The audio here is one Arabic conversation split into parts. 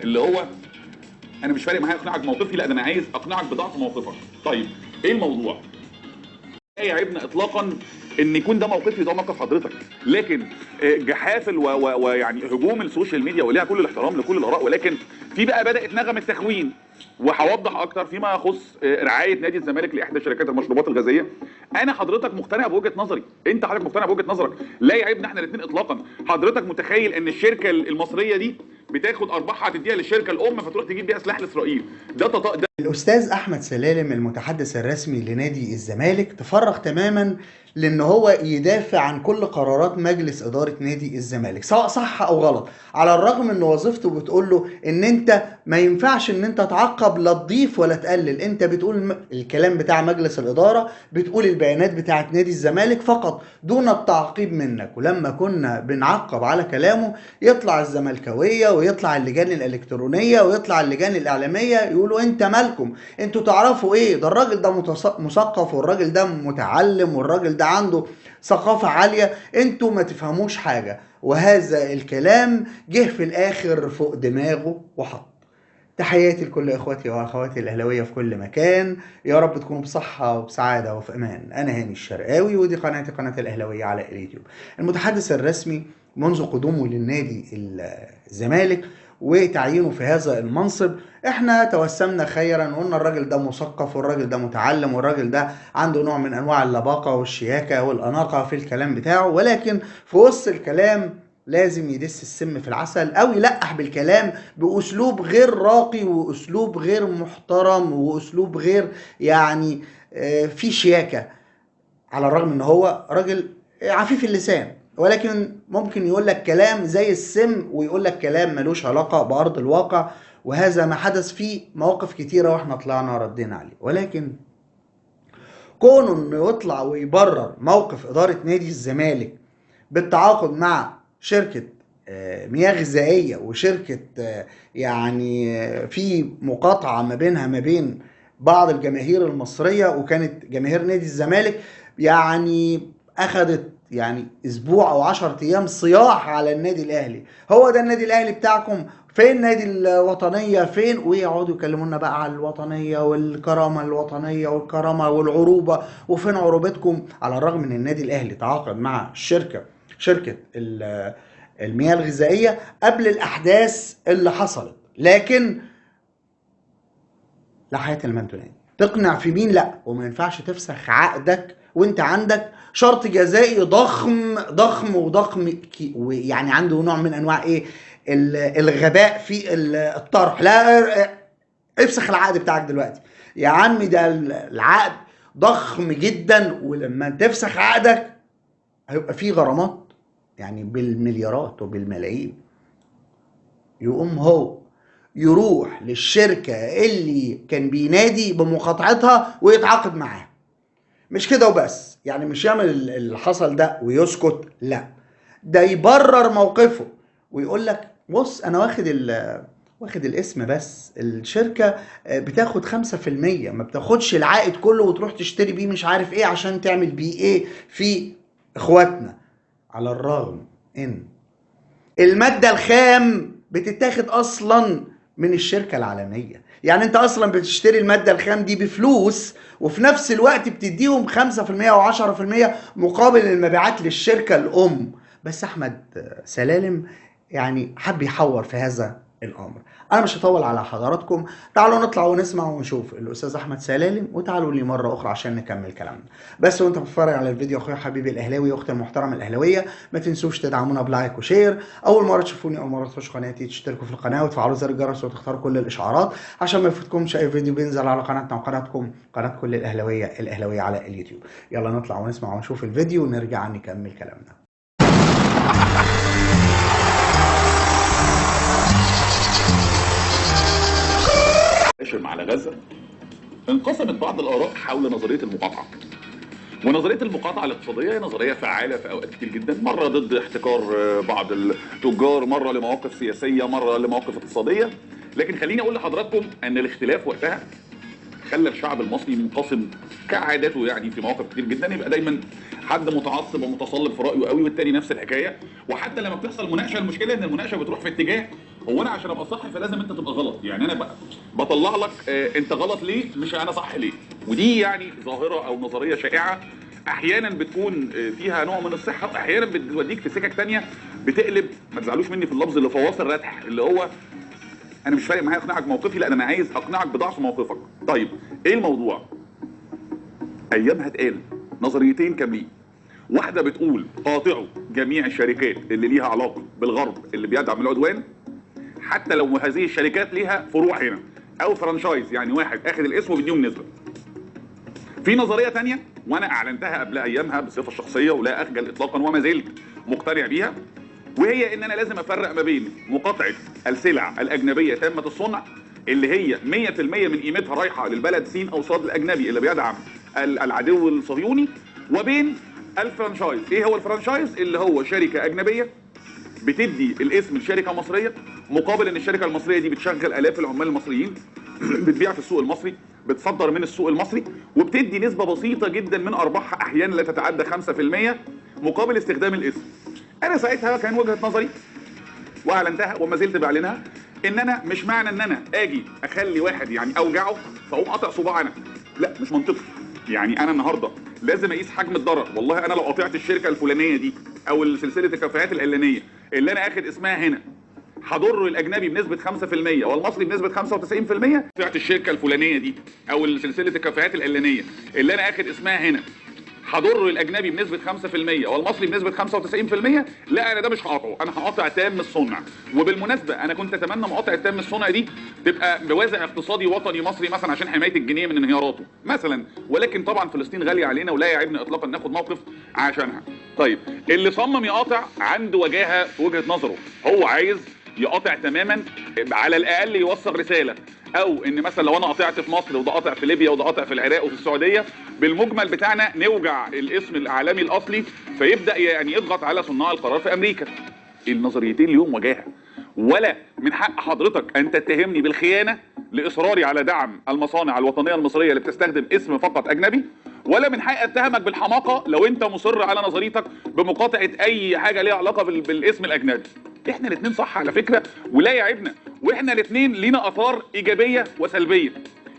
اللي هو انا مش فارق معايا اقنعك بموقفي، لا ده انا عايز اقنعك بضعف موقفك. طيب ايه الموضوع؟ لا يعيبنا اطلاقا ان يكون ده موقفي، ده موقف حضرتك، لكن جحافل ويعني هجوم السوشيال ميديا وليها كل الاحترام لكل الاراء، ولكن في بقى بدات نغمه تخوين. وهوضح اكتر فيما يخص رعايه نادي الزمالك لاحدى شركات المشروبات الغازيه. انا حضرتك مقتنع بوجهه نظري، انت حضرتك مقتنع بوجهه نظرك، لا يعيبنا احنا الاثنين اطلاقا. حضرتك متخيل ان الشركه المصريه دي بتاخد ارباحها تديها للشركه الام فتروح تجيب بيها سلاح لاسرائيل؟ ده الأستاذ أحمد سلالم المتحدث الرسمي لنادي الزمالك تفرغ تماما لأن هو يدافع عن كل قرارات مجلس إدارة نادي الزمالك سواء صح أو غلط، على الرغم إن وظيفته بتقول له إن أنت ما ينفعش إن أنت تعقب لا تضيف ولا تقلل. أنت بتقول الكلام بتاع مجلس الإدارة، بتقول البيانات بتاعت نادي الزمالك فقط دون التعقيب منك. ولما كنا بنعقب على كلامه يطلع الزملكاوية ويطلع اللجان الإلكترونية ويطلع اللجان الإعلامية يقولوا أنت مالكم، أنتوا تعرفوا إيه؟ ده الراجل ده مثقف والراجل ده متعلم والراجل ده عنده ثقافة عالية، انتوا ما تفهموش حاجة. وهذا الكلام جه في الاخر فوق دماغه وحط. تحياتي لكل اخواتي واخواتي الاهلاويه في كل مكان، يا رب تكونوا بصحه وبسعاده وفي امان. انا هاني الشرقاوي ودي قناتي قناه الاهلاويه على اليوتيوب، المتحدث الرسمي منذ قدومه للنادي الزمالك وتعيينه في هذا المنصب. احنا توسمنا خيرا وقلنا الراجل ده مثقف والراجل ده متعلم والراجل ده عنده نوع من انواع اللباقه والشياكه والاناقه في الكلام بتاعه، ولكن في وسط الكلام لازم يدس السم في العسل او يلقح بالكلام باسلوب غير راقي واسلوب غير محترم واسلوب غير يعني في شياكه، على الرغم ان هو راجل عفيف اللسان، ولكن ممكن يقول لك كلام زي السم ويقول لك كلام ملوش علاقه بارض الواقع. وهذا ما حدث في مواقف كتيره واحنا طلعنا ردينا عليه. ولكن كونه انه يطلع ويبرر موقف اداره نادي الزمالك بالتعاقد مع شركة مياه غذائية وشركة يعني في مقاطعة ما بينها ما بين بعض الجماهير المصرية، وكانت جماهير نادي الزمالك يعني أخدت يعني أسبوع أو 10 أيام صياح على النادي الأهلي. هو ده النادي الأهلي بتاعكم؟ فين نادي الوطنية فين؟ ويقعدوا يكلمونا بقى على الوطنية والكرامة الوطنية والكرامة والعروبة، وفين عروبتكم؟ على الرغم ان النادي الأهلي تعاقد مع شركة المياه الغذائية قبل الأحداث اللي حصلت، لكن لا حياة لمن تنادي. تقنع في مين؟ لا، وما ينفعش تفسخ عقدك وانت عندك شرط جزائي ضخم ضخم وضخم ويعني عنده نوع من انواع ايه الغباء في الطرح. لا، افسخ العقد بتاعك دلوقتي يا عمي، ده العقد ضخم جدا، ولما تفسخ عقدك هيبقى فيه غرامات يعني بالمليارات وبالملايين. يقوم هو يروح للشركة اللي كان بينادي بمقاطعتها ويتعاقد معاها. مش كده وبس، يعني مش يعمل اللي حصل ده ويسكت، لا، ده يبرر موقفه ويقول لك بص انا واخد الاسم بس، الشركة بتاخد 5%، ما بتاخدش العائد كله وتروح تشتري بيه مش عارف ايه عشان تعمل بيه ايه في اخواتنا. على الرغم ان المادة الخام بتتاخد اصلا من الشركة العالمية، يعني انت اصلا بتشتري المادة الخام دي بفلوس وفي نفس الوقت بتديهم 5% او 10% مقابل المبيعات للشركة الام. بس احمد سلالم يعني حب يحور في هذا الامر. انا مش هطول على حضراتكم، تعالوا نطلع ونسمع ونشوف الاستاذ احمد سلالم وتعالوا لي مره اخرى عشان نكمل كلامنا. بس وانت بتتفرج على الفيديو اخويا حبيبي الاهلاوي واختي المحترمه الاهلاويه، ما تنسوش تدعمونا بلايك وشير. اول مره تشوفوني اول مره تخشوا قناتي تشتركوا في القناه وتفعلوا زر الجرس وتختاروا كل الاشعارات عشان ما يفوتكمش اي فيديو بينزل على قناتنا وقناتكم قناه كل الاهلاويه على اليوتيوب. يلا نطلع ونسمع ونشوف الفيديو ونرجع نكمل كلامنا. على غزة انقسمت بعض الآراء حول نظرية المقاطعة. ونظرية المقاطعة الاقتصادية هي نظرية فعالة في أوقات كتير جدا، مرة ضد احتكار بعض التجار، مرة لمواقف سياسية، مرة لمواقف اقتصادية. لكن خليني أقول لحضراتكم أن الاختلاف وقتها خلى الشعب المصري منقسم كعادته، يعني في مواقف كتير جدا يبقى دايما حد متعصب ومتصلب في رايه قوي والتاني نفس الحكايه. وحتى لما بتحصل مناقشه المشكله ان المناقشه بتروح في اتجاه هو انا عشان ابقى صح فلازم انت تبقى غلط، يعني انا بقى بطلع لك انت غلط ليه مش انا صح ليه. ودي يعني ظاهره او نظريه شائعه احيانا بتكون فيها نوع من الصحه، واحيانا بتوديك في سكك تانية بتقلب، ما تزعلوش مني في اللفظ، اللي فواصل رتح، اللي هو انا مش فارق معايا اقنعك بموقفي، لا انا عايز اقنعك بضعف موقفك. طيب ايه الموضوع؟ ايامها اتقال نظريتين كاملين. واحده بتقول قاطعوا جميع الشركات اللي ليها علاقه بالغرب اللي بيدعم العدوان، حتى لو هذه الشركات ليها فروع هنا او فرانشايز، يعني واحد اخد الاسم وبيديهم نسبه. في نظريه تانية وانا اعلنتها قبل ايامها بصفه شخصيه ولا اخجل اطلاقا وما زلت مقتنع بيها، وهي ان انا لازم افرق ما بين مقاطعه السلع الاجنبيه تامه الصنع اللي هي 100% من قيمتها رايحه للبلد سين او صاد الاجنبي اللي بيدعم العدو الصهيوني، وبين الفرانشايز. ايه هو الفرانشايز؟ اللي هو شركه اجنبيه بتدي الاسم لشركه مصريه مقابل ان الشركه المصريه دي بتشغل الاف العمال المصريين، بتبيع في السوق المصري، بتصدر من السوق المصري، وبتدي نسبه بسيطه جدا من ارباحها احيانا لا تتعدى 5% مقابل استخدام الاسم. انا ساعتها كان وجهه نظري واعلنتها وما زلت بعلنها، ان انا مش معنى ان انا اجي اخلي واحد يعني اوجعه فاقوم قاطع صباع انا، لا مش منطقي. يعني انا النهارده لازم اقيس حجم الضرر. والله انا لو قاطعت الشركه الفلانيه دي او سلسله الكافيهات الاعلانيه اللي انا اخد اسمها هنا هضر الاجنبي بنسبه 5% والمصري بنسبه 95%. قاطعت الشركه الفلانيه دي او سلسله الكافيهات الاعلانيه اللي انا اخد اسمها هنا هضر الاجنبي بنسبه 5% والمصري بنسبه 95%، لا انا ده مش هقاطعه، انا هقاطع تام الصنع. وبالمناسبه انا كنت اتمنى مقاطعه تام الصنع دي تبقى بوازع اقتصادي وطني مصري مثلا عشان حمايه الجنيه من انهياراته مثلا، ولكن طبعا فلسطين غاليه علينا ولا يعيبنا اطلاقا ناخد موقف عشانها. طيب اللي صمم يقاطع عنده وجاهه في وجهه نظره، هو عايز يقاطع تماما، على الاقل يوصل رساله، او ان مثلا لو انا قاطعت في مصر وده قاطع في ليبيا وده قاطع في العراق وفي السعوديه، بالمجمل بتاعنا نوجع الاسم الاعلامي الاصلي فيبدا يعني يضغط على صناع القرار في امريكا. النظريتين ليهم وجاهه، ولا من حق حضرتك ان تتهمني بالخيانه لاصراري على دعم المصانع الوطنيه المصريه اللي بتستخدم اسم فقط اجنبي، ولا من حق اتهمك بالحماقه لو انت مصر على نظريتك بمقاطعه اي حاجه ليها علاقه بالاسم الاجنبي. احنا الاثنين صح على فكره ولا يعيبنا، واحنا الاثنين لينا اثار ايجابيه وسلبيه.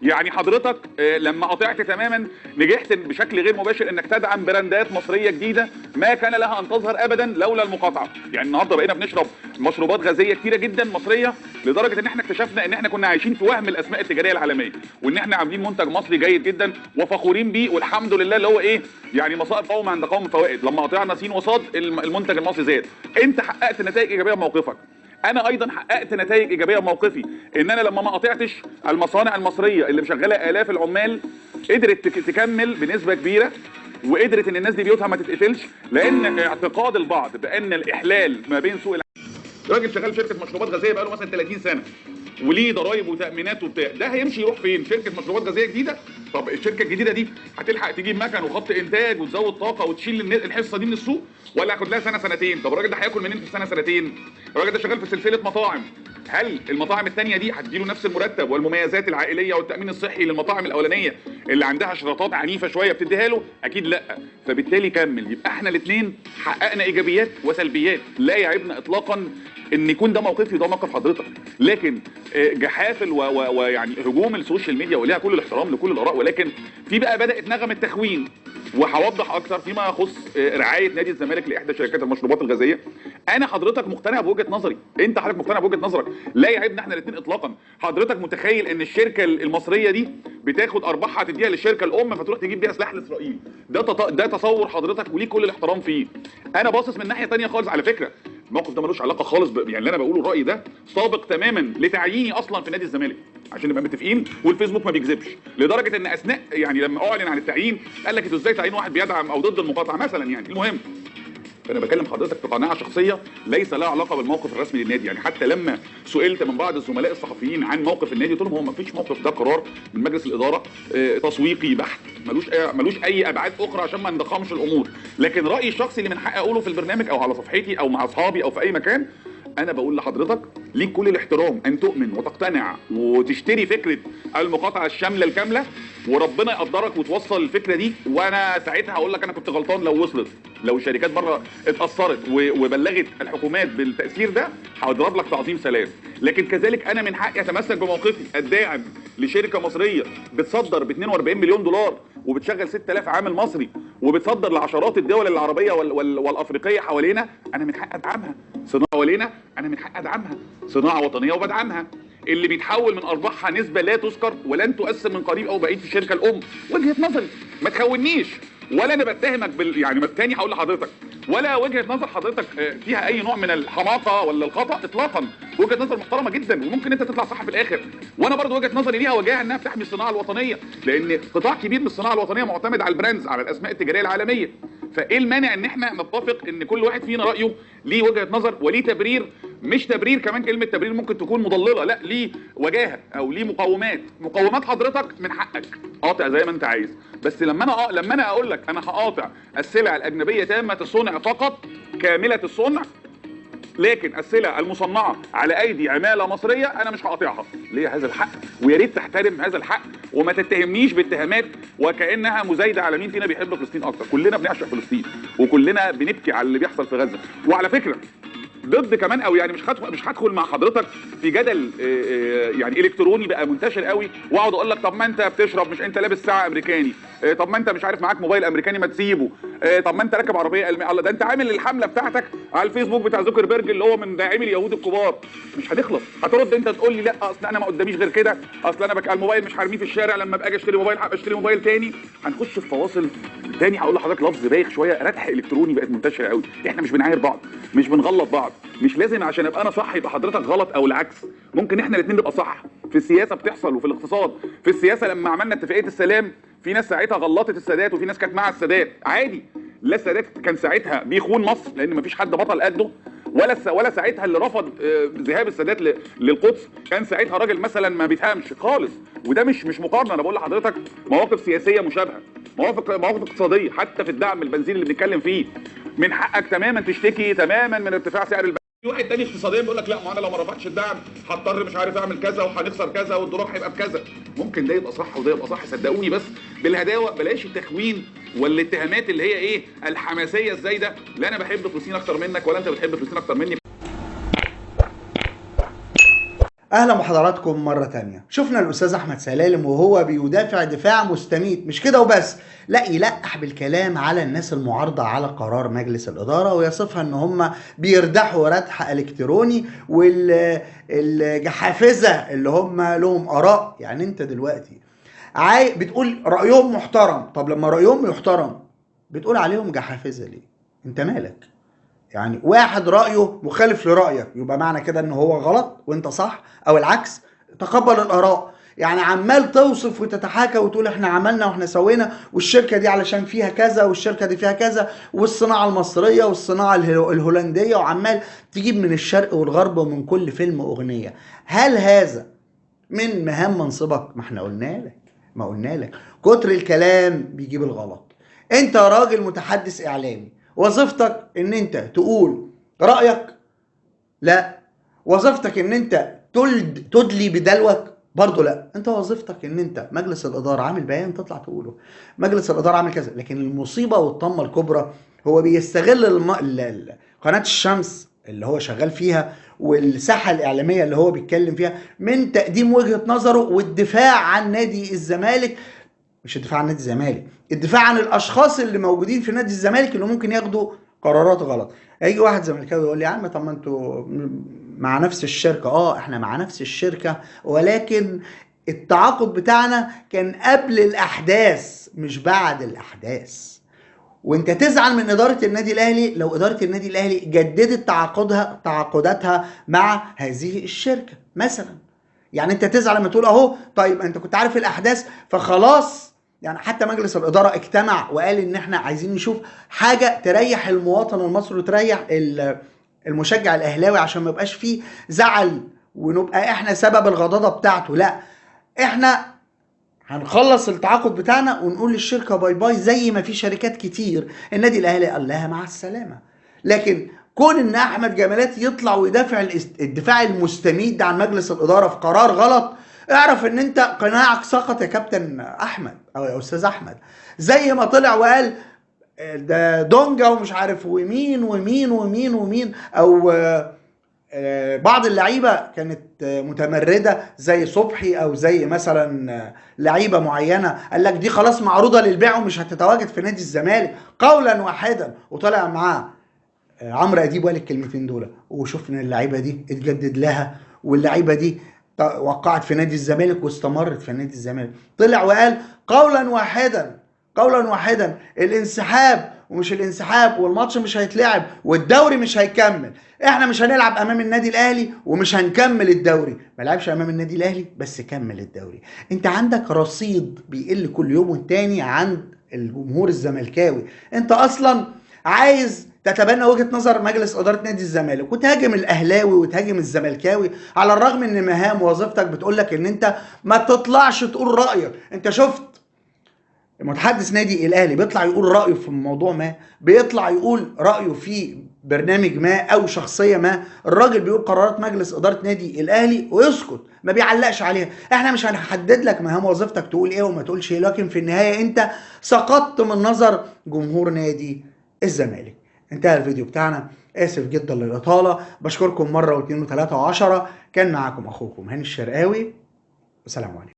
يعني حضرتك لما قطعت تماما نجحت بشكل غير مباشر انك تدعم براندات مصريه جديده ما كان لها ان تظهر ابدا لولا المقاطعه. يعني النهارده بقينا بنشرب مشروبات غازيه كتيره جدا مصريه لدرجه ان احنا اكتشفنا ان احنا كنا عايشين في وهم الاسماء التجاريه العالميه، وان احنا عاملين منتج مصري جيد جدا وفخورين بيه والحمد لله، اللي هو ايه يعني مصائب قوم عند قوم فوائد. لما قطعنا سين وصاد المنتج المصري زاد. انت حققت نتائج ايجابيه بموقفك، انا ايضا حققت نتائج ايجابيه بموقفي، ان انا لما ما قطعتش المصانع المصريه اللي مشغله الاف العمال قدرت تكمل بنسبه كبيره، وقدرت ان الناس دي بيوتها ما تتقتلش، لان اعتقاد البعض بان الاحلال ما بين سوق راجل شغال شركه مشروبات غازيه بقاله مثلا 30 سنه وليه ضرايب وتامينات وبتاع، ده هيمشي يروح فين؟ شركه مشروبات غازيه جديده؟ طب الشركه الجديده دي هتلحق تجيب مكن وخط انتاج وتزود طاقه وتشيل الحصه دي من السوق، ولا هياخد لها سنه سنتين؟ طب الراجل ده هياكل منين في سنه سنتين؟ الراجل ده شغال في سلسله مطاعم، هل المطاعم الثانيه دي هتديله نفس المرتب والمميزات العائليه والتامين الصحي للمطاعم الاولانيه اللي عندها اشتراطات عنيفه شويه بتديها له؟ اكيد لا. فبالتالي كمل. يبقى احنا الاثنين حققنا ايجابيات وسلبيات، لا يعيبنا اطلاقا ان يكون ده موقفي وده موقف حضرتك، لكن جحافل ويعني هجوم السوشيال ميديا وليها كل الاحترام لكل الاراء، ولكن في بقى بدات نغمه تخوين. وهوضح اكتر فيما يخص رعايه نادي الزمالك لاحدى شركات المشروبات الغازيه. انا حضرتك مقتنع بوجهه نظري، انت حضرتك مقتنع بوجهه نظرك، لا يعيبنا احنا الاثنين اطلاقا. حضرتك متخيل ان الشركه المصريه دي بتاخد ارباحها تديها للشركه الام فتروح تجيب بيها سلاح لاسرائيل؟ ده تصور حضرتك وليه كل الاحترام فيه. انا باصص من ناحيه ثانيه خالص على فكره. الموقف ده ملوش علاقه خالص يعني اللي انا بقوله الراي ده سابق تماما لتعييني اصلا في نادي الزمالك، عشان نبقى متفقين، والفيسبوك ما بيكذبش، لدرجه ان اثناء يعني لما اعلن عن التعيين قال لك انتوا ازاي تعينوا واحد بيدعم او ضد المقاطعه مثلا يعني. المهم فانا بكلم حضرتك في قناعه شخصيه ليس لها علاقه بالموقف الرسمي للنادي. يعني حتى لما سئلت من بعض الزملاء الصحفيين عن موقف النادي قلت لهم هو ما فيش موقف، ده قرار من مجلس الاداره تسويقي بحت، ملوش اي ابعاد اخرى عشان ما نضخمش الامور. لكن رايي الشخصي اللي من حقي اقوله في البرنامج او على صفحتي او مع اصحابي او في اي مكان، انا بقول لحضرتك ليك كل الاحترام ان تؤمن وتقتنع وتشتري فكره المقاطعه الشامله الكامله، وربنا يقدرك وتوصل الفكره دي. وانا ساعتها هقول لك انا كنت غلطان لو وصلت، لو الشركات بره اتاثرت وبلغت الحكومات بالتاثير ده، هضرب لك تعظيم سلام. لكن كذلك انا من حقي اتمسك بموقفي الداعم لشركه مصريه بتصدر ب 42 مليون دولار وبتشغل 6000 عامل مصري وبتصدر لعشرات الدول العربيه والافريقيه حوالينا. انا من حقي ادعمها. صناعه حوالينا انا من حقي ادعمها، صناعه وطنيه وبدعمها. اللي بيتحول من ارباحها نسبه لا تذكر ولن تؤثر من قريب او بعيد في الشركه الام. وجهه نظري، ما تخونيش، ولا انا بتهمك يعني تاني هقول لحضرتك، ولا وجهه نظر حضرتك فيها اي نوع من الحماقه ولا الخطا اطلاقا. وجهه نظر محترمه جدا وممكن انت تطلع صح في الاخر. وانا برضو وجهه نظري ليها وجاهه انها بتحمي الصناعه الوطنيه، لان قطاع كبير من الصناعه الوطنيه معتمد على البراندز، على الاسماء التجاريه العالميه. فايه المانع ان احنا نتفق ان كل واحد فينا رايه ليه وجهه نظر وليه تبرير؟ مش تبرير كمان، كلمه تبرير ممكن تكون مضلله، لا، ليه وجاهه او ليه مقومات حضرتك من حقك قاطع زي ما انت عايز. بس لما انا اقول لك انا هقاطع السلع الاجنبيه تامه الصنع فقط، كامله الصنع، لكن السلع المصنعه على ايدي عماله مصريه انا مش هقاطعها. ليه هذا الحق، ويا ريت تحترم هذا الحق وما تتهمنيش باتهامات وكانها مزايده على مين فينا بيحب فلسطين اكتر. كلنا بنعشق فلسطين وكلنا بنبكي على اللي بيحصل في غزه. وعلى فكره ضد كمان، او يعني مش هدخل مع حضرتك في جدل يعني الكتروني بقى منتشر قوي، واقعد اقول لك طب ما انت بتشرب، مش انت لابس ساعه امريكاني، طب ما انت مش عارف معاك موبايل امريكاني ما تسيبه، طب ما انت راكب عربيه الله، ده انت عامل الحمله بتاعتك على الفيسبوك بتاع زوكربيرج اللي هو من داعمي اليهود الكبار. مش هتخلص. هترد انت تقول لي لا اصل انا ما قداميش غير كده، اصل انا الموبايل مش هرميه في الشارع، لما ابقى اشتري موبايل هبقى اشتري موبايل تاني. هنخش في فواصل تاني. هقول لحضرتك لفظ بايخ شويه، ردح الكتروني بقت منتشره قوي. احنا مش بنعاير بعض، مش بنغلط بعض، مش لازم عشان ابقى انا صح يبقى حضرتك غلط او العكس. ممكن احنا الاثنين نبقى صح. في السياسه بتحصل وفي الاقتصاد. في السياسه لما عملنا اتفاقيه السلام، في ناس ساعتها غلطت السادات وفي ناس كانت مع السادات عادي. لا السادات كان ساعتها بيخون مصر لان مفيش حد بطل قده، ولا ساعتها اللي رفض ذهاب السادات للقدس كان ساعتها راجل مثلا ما بيفهمش خالص. وده مش مقارنه، انا بقول لحضرتك مواقف سياسيه مشابهه، مواقف اقتصاديه. حتى في الدعم البنزين اللي بنتكلم فيه من حقك تماما تشتكي تماما من ارتفاع سعر البنزين. في واحد تاني اقتصاديا بيقول لك لا، ما انا لو ما رفعتش الدعم هضطر مش عارف اعمل كذا وهنخسر كذا والدولار هيبقى بكذا. ممكن ده يبقى صح وده يبقى صح، صدقوني، بس بالهداوه. بلاش التخوين والاتهامات اللي هي ايه الحماسيه الزايده. لا انا بحب فلسطين اكتر منك ولا انت بتحب فلسطين اكتر مني. اهلا بحضراتكم مره تانية. شفنا الاستاذ احمد سلالم وهو بيدافع دفاع مستميت، مش كده وبس، لا، يلقح بالكلام على الناس المعارضه على قرار مجلس الاداره ويصفها ان هم بيردحوا ردح الكتروني، والجحافزه اللي هم لهم اراء. يعني انت دلوقتي بتقول رايهم محترم، طب لما رايهم يحترم بتقول عليهم جحافزه ليه؟ انت مالك؟ يعني واحد رأيه مخالف لرأيك يبقى معنى كده ان هو غلط وانت صح، او العكس؟ تقبل الآراء. يعني عمال توصف وتتحاكى وتقول احنا عملنا واحنا سوينا والشركة دي علشان فيها كذا والشركة دي فيها كذا والصناعة المصرية والصناعة الهولندية، وعمال تجيب من الشرق والغرب ومن كل فيلم أغنية. هل هذا من مهام منصبك؟ ما احنا قلنا لك كتر الكلام بيجيب الغلط. انت راجل متحدث اعلامي، وظيفتك ان انت تقول رأيك؟ لا. وظيفتك ان انت تدلي بدلوك؟ برضه لا. انت وظيفتك ان انت مجلس الاداره عامل بيان تطلع تقوله، مجلس الاداره عامل كذا. لكن المصيبه والطمه الكبرى هو بيستغل قناه الشمس اللي هو شغال فيها والساحه الاعلاميه اللي هو بيتكلم فيها من تقديم وجهه نظره والدفاع عن نادي الزمالك. مش الدفاع عن نادي الزمالك، الدفاع عن الاشخاص اللي موجودين في نادي الزمالك اللي ممكن ياخدوا قرارات غلط. هيجي واحد زملكاوي يقول لي يا عم طب ما انتوا مع نفس الشركه. احنا مع نفس الشركه، ولكن التعاقد بتاعنا كان قبل الاحداث مش بعد الاحداث. وانت تزعل من اداره النادي الاهلي لو اداره النادي الاهلي جددت تعاقداتها مع هذه الشركه مثلا. يعني انت تزعل لما تقول اهو طيب انت كنت عارف الاحداث فخلاص. يعني حتى مجلس الاداره اجتمع وقال ان احنا عايزين نشوف حاجه تريح المواطن المصري وتريح المشجع الاهلاوي عشان ما يبقاش فيه زعل ونبقى احنا سبب الغضاضه بتاعته. لا، احنا هنخلص التعاقد بتاعنا ونقول للشركه باي باي، زي ما في شركات كتير النادي الاهلي قال لها مع السلامه. لكن كون ان احمد جمالات يطلع ويدافع الدفاع المستميت عن مجلس الاداره في قرار غلط، اعرف ان انت قناعك سقط يا كابتن احمد او يا استاذ احمد. زي ما طلع وقال ده دونجا ومش عارف ومين ومين ومين ومين، او بعض اللعيبه كانت متمرده زي صبحي او زي مثلا لعيبه معينه، قال لك دي خلاص معروضه للبيع ومش هتتواجد في نادي الزمالك قولا واحدا، وطلع معاه عمرو اديب وقال الكلمتين دول، وشفنا اللعيبه دي اتجدد لها، واللعيبه دي وقعت في نادي الزمالك واستمرت في نادي الزمالك. طلع وقال قولا واحدا قولا واحدا الانسحاب ومش الانسحاب، والماتش مش هيتلعب والدوري مش هيكمل، احنا مش هنلعب امام النادي الاهلي ومش هنكمل الدوري. ما لعبش امام النادي الاهلي بس كمل الدوري. انت عندك رصيد بيقل كل يوم والتاني عند الجمهور الزملكاوي. انت اصلا عايز تتبنى وجهة نظر مجلس إدارة نادي الزمالك وتهاجم الأهلاوي وتهاجم الزملكاوي، على الرغم إن مهام وظيفتك بتقولك إن أنت ما تطلعش تقول رأيك. أنت شفت متحدث نادي الأهلي بيطلع يقول رأيه في موضوع ما، بيطلع يقول رأيه في برنامج ما أو شخصية ما، الراجل بيقول قرارات مجلس إدارة نادي الأهلي ويسكت ما بيعلقش عليها. احنا مش هنحدد لك مهام وظيفتك تقول ايه وما تقولش ايه، لكن في النهاية انت سقطت من نظر جمهور نادي الزمالك. انتهى الفيديو بتاعنا، اسف جدا للاطاله، بشكركم مره واثنين وثلاثه وعشرة. كان معاكم اخوكم هاني الشرقاوي، والسلام عليكم.